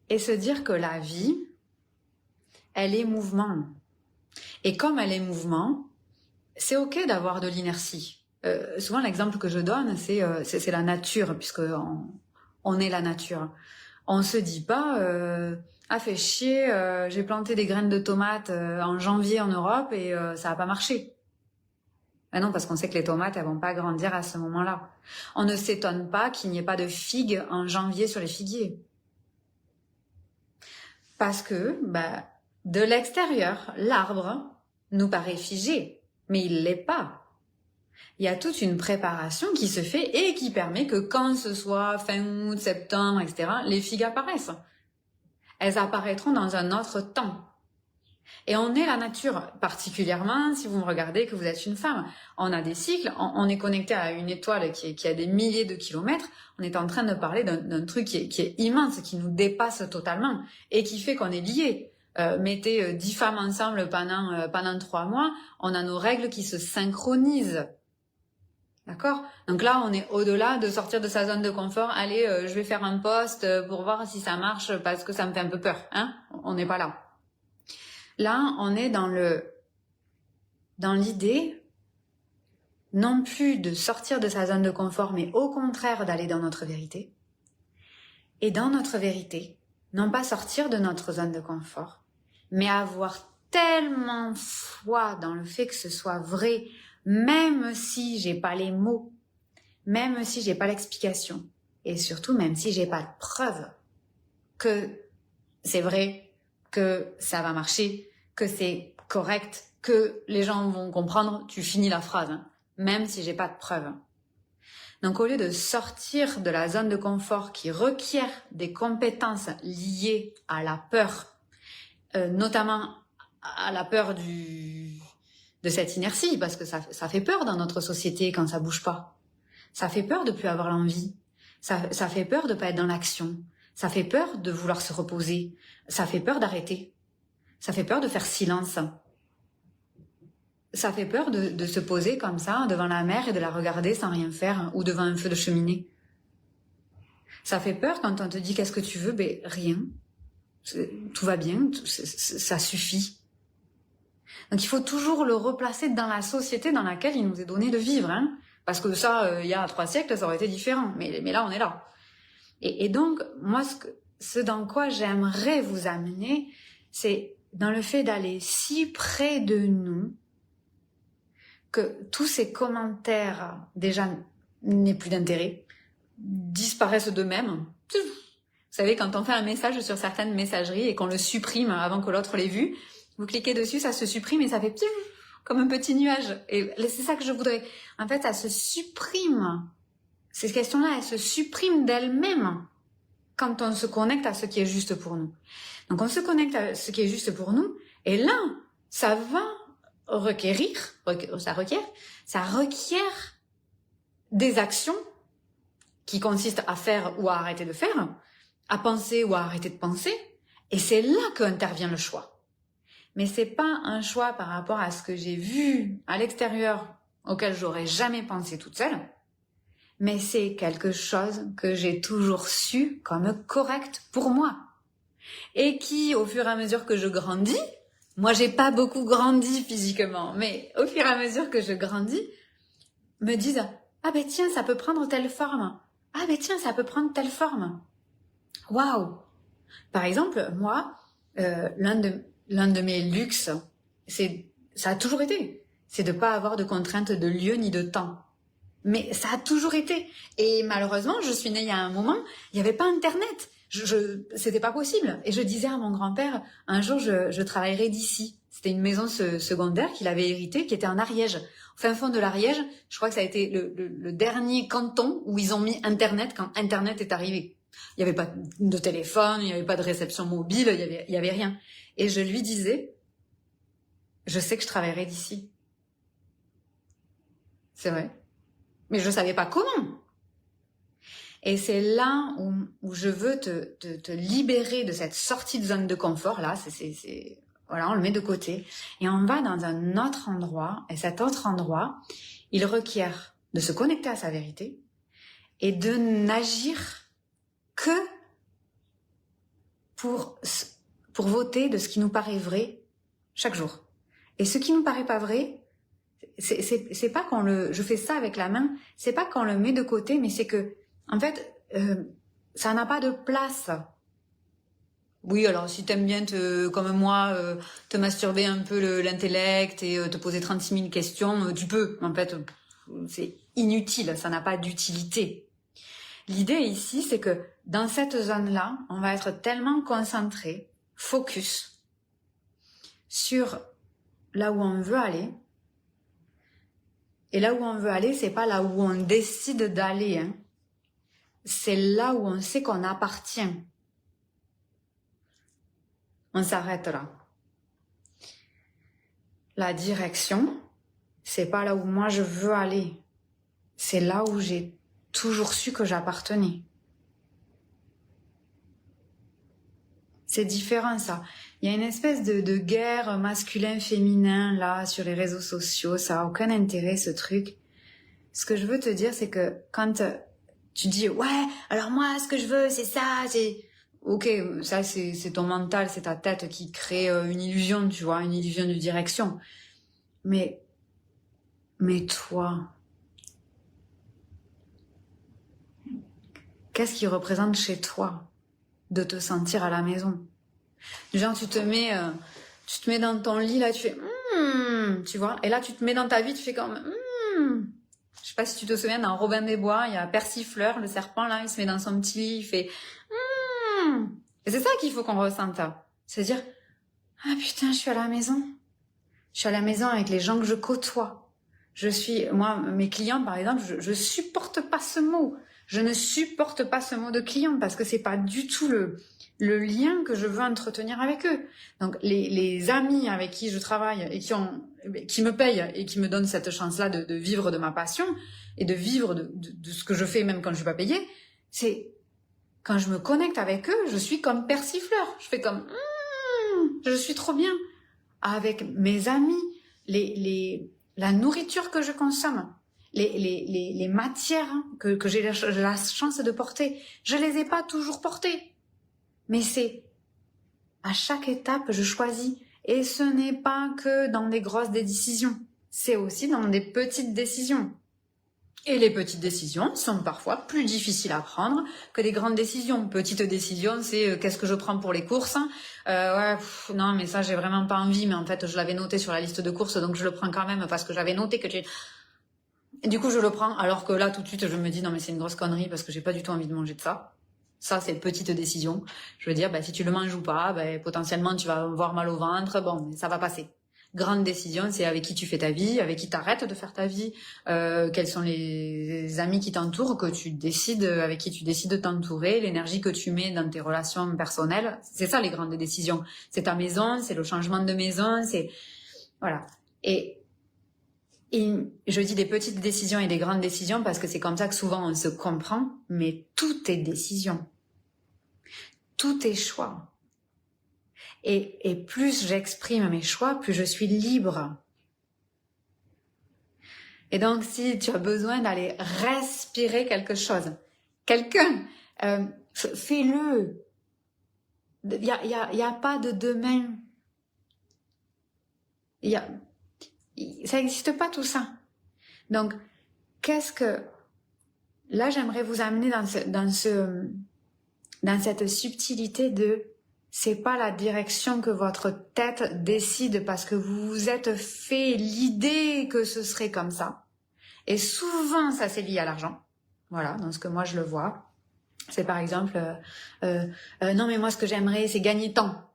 Et se dire que la vie, elle est mouvement. Et comme elle est mouvement, c'est ok d'avoir de l'inertie. Souvent, l'exemple que je donne, c'est la nature, puisque on est la nature. On se dit pas, ah fait chier, j'ai planté des graines de tomates en janvier en Europe et ça a pas marché. Ben non, parce qu'on sait que les tomates, elles vont pas grandir à ce moment-là. On ne s'étonne pas qu'il n'y ait pas de figues en janvier sur les figuiers. Parce que, de l'extérieur, l'arbre nous paraît figé, mais il l'est pas. Il y a toute une préparation qui se fait et qui permet que quand ce soit fin août, septembre, etc., les figues apparaissent. Elles apparaîtront dans un autre temps. Et on est la nature, particulièrement si vous me regardez que vous êtes une femme. On a des cycles, on est connecté à une étoile qui a des milliers de kilomètres. On est en train de parler d'un truc qui est immense, qui nous dépasse totalement et qui fait qu'on est liés. Mettez 10 femmes ensemble pendant 3 mois, on a nos règles qui se synchronisent. D'accord? Donc là, on est au-delà de sortir de sa zone de confort. Allez, je vais faire un post pour voir si ça marche parce que ça me fait un peu peur. Hein? On n'est pas là. Là, on est dans l'idée non plus de sortir de sa zone de confort, mais au contraire d'aller dans notre vérité. Et dans notre vérité, non pas sortir de notre zone de confort, mais avoir tellement foi dans le fait que ce soit vrai, même si j'ai pas les mots, même si j'ai pas l'explication, et surtout même si j'ai pas de preuve que c'est vrai, que ça va marcher, que c'est correct, que les gens vont comprendre, tu finis la phrase, hein, même si j'ai pas de preuve. Donc au lieu de sortir de la zone de confort qui requiert des compétences liées à la peur, notamment à la peur de cette inertie, parce que ça fait peur dans notre société quand ça bouge pas. Ça fait peur de plus avoir l'envie. Ça fait peur de pas être dans l'action. Ça fait peur de vouloir se reposer. Ça fait peur d'arrêter. Ça fait peur de faire silence. Ça fait peur de se poser comme ça devant la mer et de la regarder sans rien faire ou devant un feu de cheminée. Ça fait peur quand on te dit qu'est-ce que tu veux, rien. Tout va bien, ça suffit. Donc il faut toujours le replacer dans la société dans laquelle il nous est donné de vivre, hein. Parce que ça, il y a 3 siècles, ça aurait été différent. Mais là, on est là. Et donc, moi, ce dans quoi j'aimerais vous amener, c'est dans le fait d'aller si près de nous que tous ces commentaires, déjà, n'aient plus d'intérêt, disparaissent d'eux-mêmes. Vous savez, quand on fait un message sur certaines messageries et qu'on le supprime avant que l'autre l'ait vu, vous cliquez dessus, ça se supprime et ça fait comme un petit nuage. Et c'est ça que je voudrais. En fait, ça se supprime. Ces questions-là, elles se suppriment d'elles-mêmes quand on se connecte à ce qui est juste pour nous. Donc, on se connecte à ce qui est juste pour nous. Et là, ça va ça requiert des actions qui consistent à faire ou à arrêter de faire, à penser ou à arrêter de penser. Et c'est là qu'intervient le choix. Mais c'est pas un choix par rapport à ce que j'ai vu à l'extérieur, auquel j'aurais jamais pensé toute seule, mais c'est quelque chose que j'ai toujours su comme correct pour moi. Et qui, au fur et à mesure que je grandis, moi j'ai pas beaucoup grandi physiquement, mais au fur et à mesure que je grandis, me disent « Ah ben tiens, ça peut prendre telle forme. Ah ben tiens, ça peut prendre telle forme. » Waouh! Par exemple, moi, l'un de mes luxes, ça a toujours été, c'est de pas avoir de contraintes de lieu ni de temps. Mais ça a toujours été. Et malheureusement, je suis née il y a un moment, il n'y avait pas Internet. C'était pas possible. Et je disais à mon grand-père, un jour, je travaillerai d'ici. C'était une maison secondaire qu'il avait héritée, qui était en Ariège. Au fin fond de l'Ariège, je crois que ça a été le dernier canton où ils ont mis Internet quand Internet est arrivé. Il n'y avait pas de téléphone, il n'y avait pas de réception mobile, il y avait rien. Et je lui disais, je sais que je travaillerai d'ici. C'est vrai. Mais je savais pas comment. Et c'est là où je veux te libérer de cette sortie de zone de confort. Là, voilà, on le met de côté. Et on va dans un autre endroit. Et cet autre endroit, il requiert de se connecter à sa vérité et de n'agir que pour voter de ce qui nous paraît vrai chaque jour. Et ce qui nous paraît pas vrai, c'est pas qu'on le, je fais ça avec la main, c'est pas qu'on le met de côté, mais c'est que, en fait, ça n'a pas de place. Oui, alors si t'aimes bien comme moi, te masturber un peu l'intellect et te poser 36 000 questions, tu peux. En fait, c'est inutile, ça n'a pas d'utilité. L'idée ici, c'est que dans cette zone-là, on va être tellement concentré, focus, sur là où on veut aller. Et là où on veut aller, c'est pas là où on décide d'aller, hein. C'est là où on sait qu'on appartient. On s'arrête là. La direction, c'est pas là où moi je veux aller. C'est là où j'ai toujours su que j'appartenais. C'est différent, ça. Il y a une espèce de guerre masculin-féminin, là, sur les réseaux sociaux. Ça a aucun intérêt, ce truc. Ce que je veux te dire, c'est que quand tu dis, ouais, alors moi, ce que je veux, c'est ça, c'est... Ok, ça, c'est ton mental, c'est ta tête qui crée une illusion, tu vois, une illusion de direction. Mais toi, qu'est-ce qui représente chez toi de te sentir à la maison? Genre, tu te mets dans ton lit, là, tu fais tu vois, et là, tu te mets dans ta vie, tu fais comme Je sais pas si tu te souviens, dans Robin des Bois, il y a Persifleur, le serpent, là, il se met dans son petit lit, il fait Et c'est ça qu'il faut qu'on ressente. C'est-à-dire, ah putain, je suis à la maison. Je suis à la maison avec les gens que je côtoie. Moi, mes clients, par exemple, je supporte pas ce mot. Je ne supporte pas ce mot de client parce que c'est pas du tout le lien que je veux entretenir avec eux. Donc, les amis avec qui je travaille et qui me payent et qui me donnent cette chance-là de vivre de ma passion et de vivre de ce que je fais même quand je suis pas payée, c'est quand je me connecte avec eux, je suis comme Persifleur. Je fais comme je suis trop bien avec mes amis, la nourriture que je consomme, les matières que j'ai la chance de porter. Je les ai pas toujours portées, mais c'est à chaque étape je choisis. Et ce n'est pas que dans des grosses décisions, c'est aussi dans des petites décisions. Et les petites décisions sont parfois plus difficiles à prendre que des grandes décisions. Petite décision, c'est qu'est-ce que je prends pour les courses. Non, mais ça, j'ai vraiment pas envie. Mais en fait, je l'avais noté sur la liste de courses, donc je le prends quand même parce que j'avais noté que Et du coup, je le prends, alors que là, tout de suite, je me dis non, mais c'est une grosse connerie parce que j'ai pas du tout envie de manger de ça. Ça, c'est une petite décision. Je veux dire, si tu le manges ou pas, potentiellement, tu vas avoir mal au ventre. Bon, mais ça va passer. Grande décision, c'est avec qui tu fais ta vie, avec qui t'arrêtes de faire ta vie, quels sont les amis qui t'entourent, avec qui tu décides de t'entourer, l'énergie que tu mets dans tes relations personnelles. C'est ça les grandes décisions. C'est ta maison, c'est le changement de maison, voilà. Et je dis des petites décisions et des grandes décisions parce que c'est comme ça que souvent on se comprend, mais tout est décision. Tout est choix. Et plus j'exprime mes choix, plus je suis libre. Et donc, si tu as besoin d'aller respirer quelque chose, fais-le. Il y a pas de demain. Ça n'existe pas tout ça. Donc, là, j'aimerais vous amener dans cette subtilité de c'est pas la direction que votre tête décide parce que vous vous êtes fait l'idée que ce serait comme ça. Et souvent, ça c'est lié à l'argent. Voilà, dans ce que moi je le vois. C'est par exemple, non mais moi ce que j'aimerais c'est gagner tant.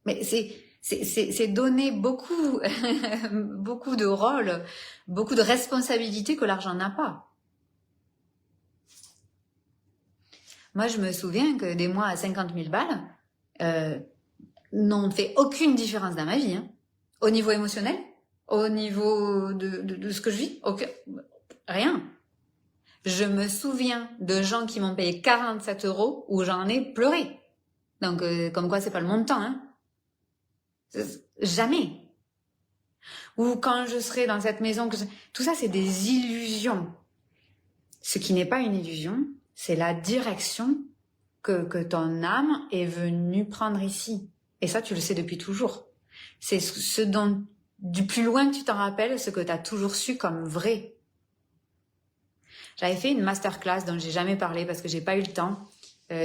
Mais c'est donner beaucoup, beaucoup de rôles, beaucoup de responsabilités que l'argent n'a pas. Moi, je me souviens que des mois à 50 000 balles n'ont fait aucune différence dans ma vie. Hein. Au niveau émotionnel, au niveau de ce que je vis, rien. Je me souviens de gens qui m'ont payé 47 € où j'en ai pleuré. Donc, comme quoi, c'est pas le montant. Hein. Jamais. Ou quand je serai dans cette maison, tout ça, c'est des illusions. Ce qui n'est pas une illusion, c'est la direction que ton âme est venue prendre ici. Et ça, tu le sais depuis toujours. C'est ce dont du plus loin que tu t'en rappelles, ce que tu as toujours su comme vrai. J'avais fait une masterclass dont j'ai jamais parlé parce que j'ai pas eu le temps,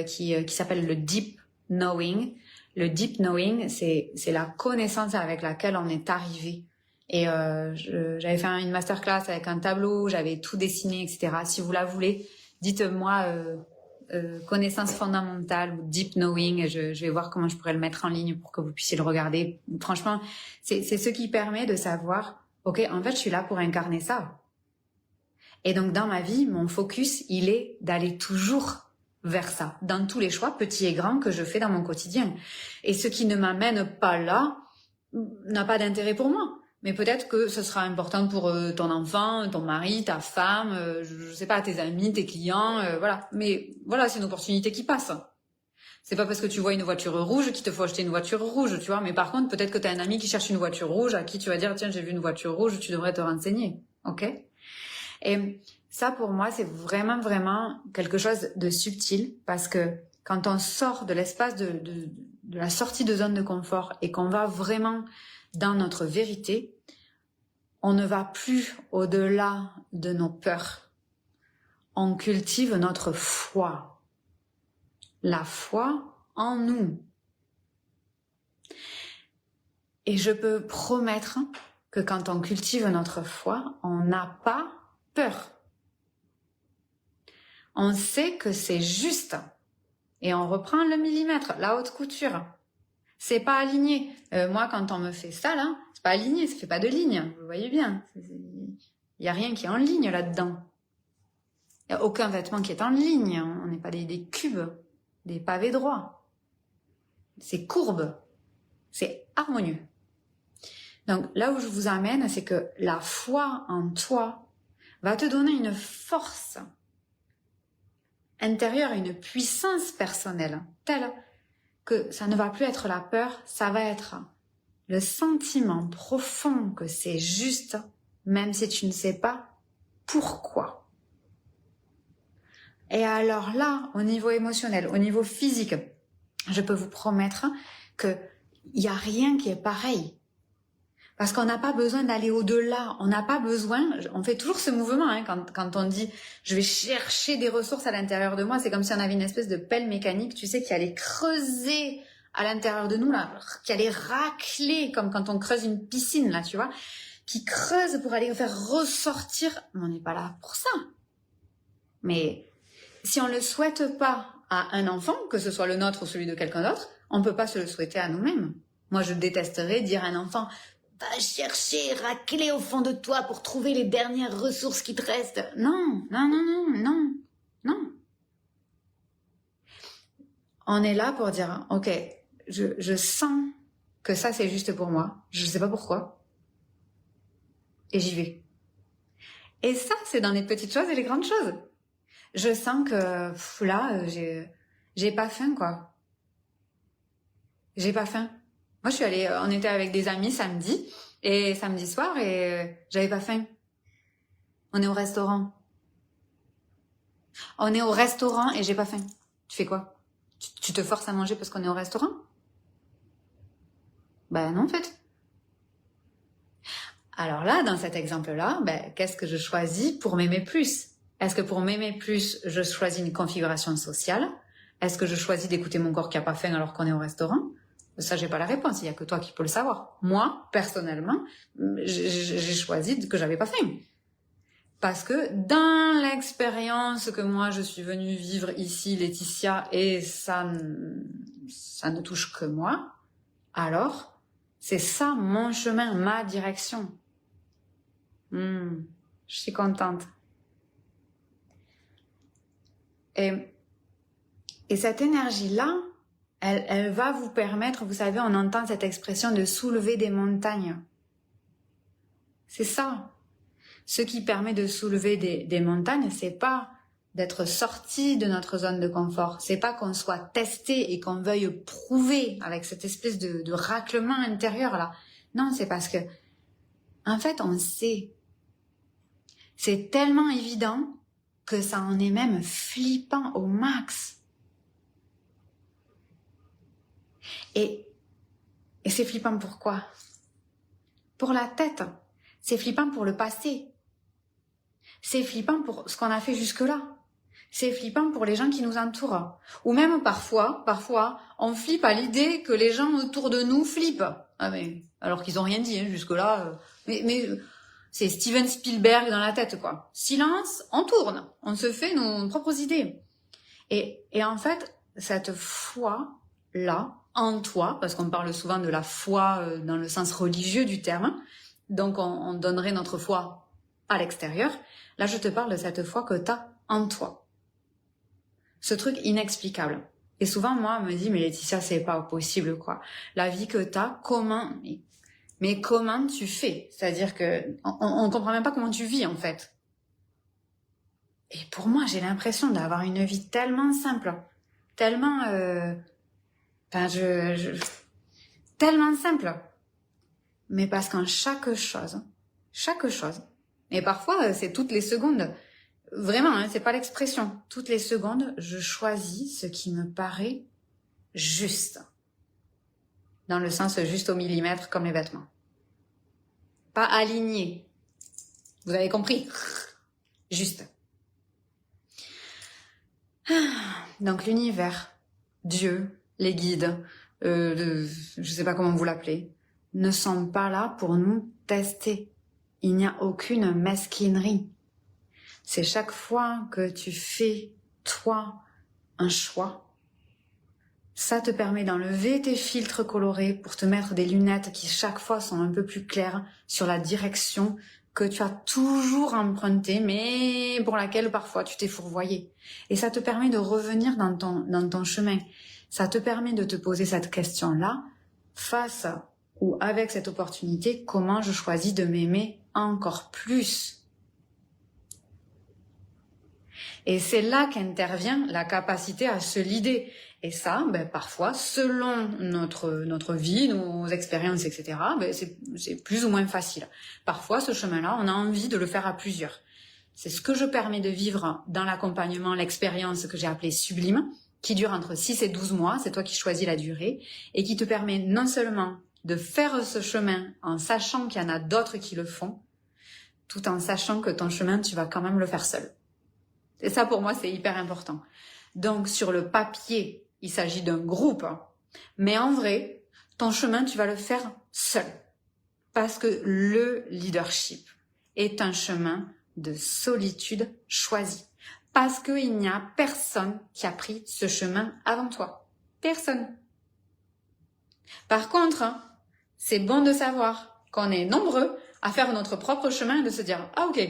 qui s'appelle le Deep Knowing. Le Deep Knowing, c'est la connaissance avec laquelle on est arrivé. Et j'avais fait une masterclass avec un tableau, j'avais tout dessiné, etc. Si vous la voulez, dites-moi connaissance fondamentale ou Deep Knowing, et je vais voir comment je pourrais le mettre en ligne pour que vous puissiez le regarder. Franchement, c'est ce qui permet de savoir, ok, en fait, je suis là pour incarner ça. Et donc, dans ma vie, mon focus, il est d'aller toujours vers ça, dans tous les choix, petits et grands, que je fais dans mon quotidien. Et ce qui ne m'amène pas là n'a pas d'intérêt pour moi. Mais peut-être que ce sera important pour ton enfant, ton mari, ta femme, je sais pas, tes amis, tes clients, voilà. Mais voilà, c'est une opportunité qui passe. C'est pas parce que tu vois une voiture rouge qu'il te faut acheter une voiture rouge, tu vois. Mais par contre, peut-être que tu as un ami qui cherche une voiture rouge, à qui tu vas dire, tiens, j'ai vu une voiture rouge, tu devrais te renseigner. Ok ? Et ça, pour moi, c'est vraiment, vraiment quelque chose de subtil, parce que quand on sort de l'espace de la sortie de zone de confort et qu'on va vraiment dans notre vérité, on ne va plus au-delà de nos peurs. On cultive notre foi. La foi en nous. Et je peux promettre que quand on cultive notre foi, on n'a pas peur. On sait que c'est juste. Et on reprend le millimètre, la haute couture. C'est pas aligné. Moi, quand on me fait ça, là, c'est pas aligné, ça fait pas de ligne. Vous voyez bien. Il y a rien qui est en ligne là-dedans. Il y a aucun vêtement qui est en ligne. On n'est pas des cubes, des pavés droits. C'est courbe. C'est harmonieux. Donc, là où je vous amène, c'est que la foi en toi va te donner une force intérieure, une puissance personnelle telle que ça ne va plus être la peur, ça va être le sentiment profond que c'est juste, même si tu ne sais pas pourquoi. Et alors là, au niveau émotionnel, au niveau physique, je peux vous promettre qu'il n'y a rien qui est pareil. Parce qu'on n'a pas besoin d'aller au-delà, on n'a pas besoin, on fait toujours ce mouvement, hein, quand on dit je vais chercher des ressources à l'intérieur de moi, c'est comme si on avait une espèce de pelle mécanique, tu sais, qui allait creuser à l'intérieur de nous, là, qui allait racler, comme quand on creuse une piscine, là, tu vois, qui creuse pour aller faire ressortir, mais on n'est pas là pour ça. Mais si on ne le souhaite pas à un enfant, que ce soit le nôtre ou celui de quelqu'un d'autre, on ne peut pas se le souhaiter à nous-mêmes. Moi, je détesterais dire à un enfant, va chercher, racler au fond de toi pour trouver les dernières ressources qui te restent. Non, non, non, non, non, non. On est là pour dire, ok, je sens que ça c'est juste pour moi, je ne sais pas pourquoi, et j'y vais. Et ça, c'est dans les petites choses et les grandes choses. Je sens que là, j'ai pas faim, quoi. J'ai pas faim. Moi, on était avec des amis samedi soir, et j'avais pas faim. On est au restaurant. On est au restaurant et j'ai pas faim. Tu fais quoi? Tu te forces à manger parce qu'on est au restaurant? Ben non, en fait. Alors là, dans cet exemple-là, qu'est-ce que je choisis pour m'aimer plus? Est-ce que pour m'aimer plus, je choisis une configuration sociale? Est-ce que je choisis d'écouter mon corps qui a pas faim alors qu'on est au restaurant? Ça, j'ai pas la réponse. Il y a que toi qui peux le savoir. Moi, personnellement, j'ai choisi que j'avais pas faim. Parce que dans l'expérience que moi je suis venue vivre ici, Laetitia, et ça ne touche que moi, alors c'est ça mon chemin, ma direction. Je suis contente. Et cette énergie-là, elle va vous permettre, vous savez, on entend cette expression de soulever des montagnes. C'est ça. Ce qui permet de soulever des montagnes, c'est pas d'être sorti de notre zone de confort. C'est pas qu'on soit testé et qu'on veuille prouver avec cette espèce de raclement intérieur là. Non, c'est parce que, en fait, on sait. C'est tellement évident que ça en est même flippant au max. Et c'est flippant pourquoi? pour la tête. C'est flippant pour le passé. C'est flippant pour ce qu'on a fait jusque-là. C'est flippant pour les gens qui nous entourent. Ou même parfois, on flippe à l'idée que les gens autour de nous flippent. Ah mais, alors qu'ils ont rien dit, hein, jusque-là. Mais c'est Steven Spielberg dans la tête, quoi. Silence, on tourne. On se fait nos propres idées. Et en fait, cette foi-là, en toi, parce qu'on parle souvent de la foi dans le sens religieux du terme, donc on donnerait notre foi à l'extérieur. Là, je te parle de cette foi que tu as en toi. Ce truc inexplicable. Et souvent, moi, on me dit, mais Laetitia, c'est pas possible, quoi. La vie que tu as, comment... Mais comment tu fais? C'est-à-dire que on comprend même pas comment tu vis, en fait. Et pour moi, j'ai l'impression d'avoir une vie tellement simple, tellement... tellement simple. Mais parce qu'en chaque chose, et parfois, c'est toutes les secondes, vraiment, hein, c'est pas l'expression, toutes les secondes, je choisis ce qui me paraît juste. Dans le sens juste au millimètre, comme les vêtements. Pas aligné. Vous avez compris? Juste. Donc l'univers, Dieu, les guides, je sais pas comment vous l'appelez, ne sont pas là pour nous tester. Il n'y a aucune mesquinerie. C'est chaque fois que tu fais, toi, un choix, ça te permet d'enlever tes filtres colorés pour te mettre des lunettes qui chaque fois sont un peu plus claires sur la direction que tu as toujours empruntée, mais pour laquelle parfois tu t'es fourvoyé. Et ça te permet de revenir dans ton chemin. Ça te permet de te poser cette question-là, face ou avec cette opportunité, comment je choisis de m'aimer encore plus? Et c'est là qu'intervient la capacité à se leader. Et ça, parfois, selon notre vie, nos expériences, etc., c'est plus ou moins facile. Parfois, ce chemin-là, on a envie de le faire à plusieurs. C'est ce que je permets de vivre dans l'accompagnement, l'expérience que j'ai appelée sublime, qui dure entre 6 et 12 mois, c'est toi qui choisis la durée, et qui te permet non seulement de faire ce chemin en sachant qu'il y en a d'autres qui le font, tout en sachant que ton chemin, tu vas quand même le faire seul. Et ça, pour moi, c'est hyper important. Donc, sur le papier, il s'agit d'un groupe. Mais en vrai, ton chemin, tu vas le faire seul. Parce que le leadership est un chemin de solitude choisi. Parce qu'il n'y a personne qui a pris ce chemin avant toi. Personne. Par contre, c'est bon de savoir qu'on est nombreux à faire notre propre chemin et de se dire « Ah ok,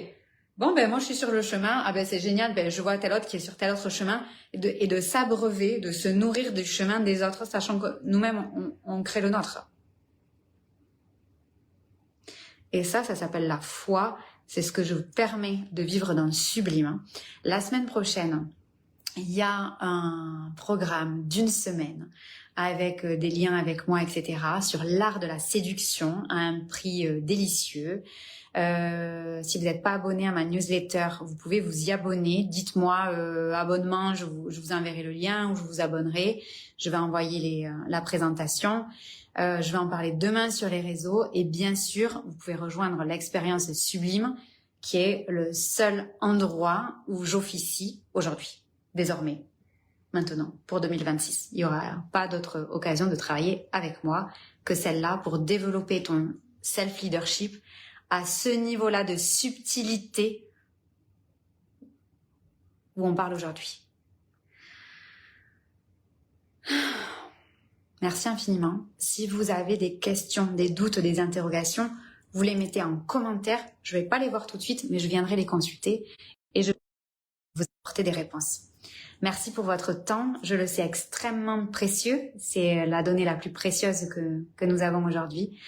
bon moi je suis sur le chemin, c'est génial, je vois tel autre qui est sur tel autre chemin » et de s'abreuver, de se nourrir du chemin des autres, sachant que nous-mêmes on crée le nôtre. Et ça s'appelle la foi, c'est ce que je vous permets de vivre dans le sublime. La semaine prochaine, il y a un programme d'une semaine avec des liens avec moi, etc., sur l'art de la séduction à un prix délicieux. Si vous n'êtes pas abonné à ma newsletter, vous pouvez vous y abonner. Dites-moi abonnement, je vous enverrai le lien ou je vous abonnerai. Je vais envoyer la présentation. Je vais en parler demain sur les réseaux. Et bien sûr, vous pouvez rejoindre l'expérience sublime qui est le seul endroit où j'officie aujourd'hui, désormais. Maintenant, pour 2026. Il n'y aura pas d'autre occasion de travailler avec moi que celle-là pour développer ton self-leadership à ce niveau-là de subtilité où on parle aujourd'hui. Merci infiniment. Si vous avez des questions, des doutes, des interrogations, vous les mettez en commentaire. Je ne vais pas les voir tout de suite, mais je viendrai les consulter et je vais vous apporter des réponses. Merci pour votre temps. Je le sais extrêmement précieux. C'est la donnée la plus précieuse que nous avons aujourd'hui.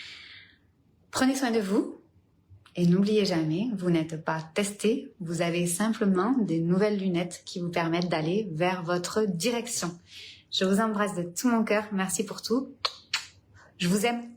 Prenez soin de vous. Et n'oubliez jamais, vous n'êtes pas testé, vous avez simplement des nouvelles lunettes qui vous permettent d'aller vers votre direction. Je vous embrasse de tout mon cœur, merci pour tout. Je vous aime.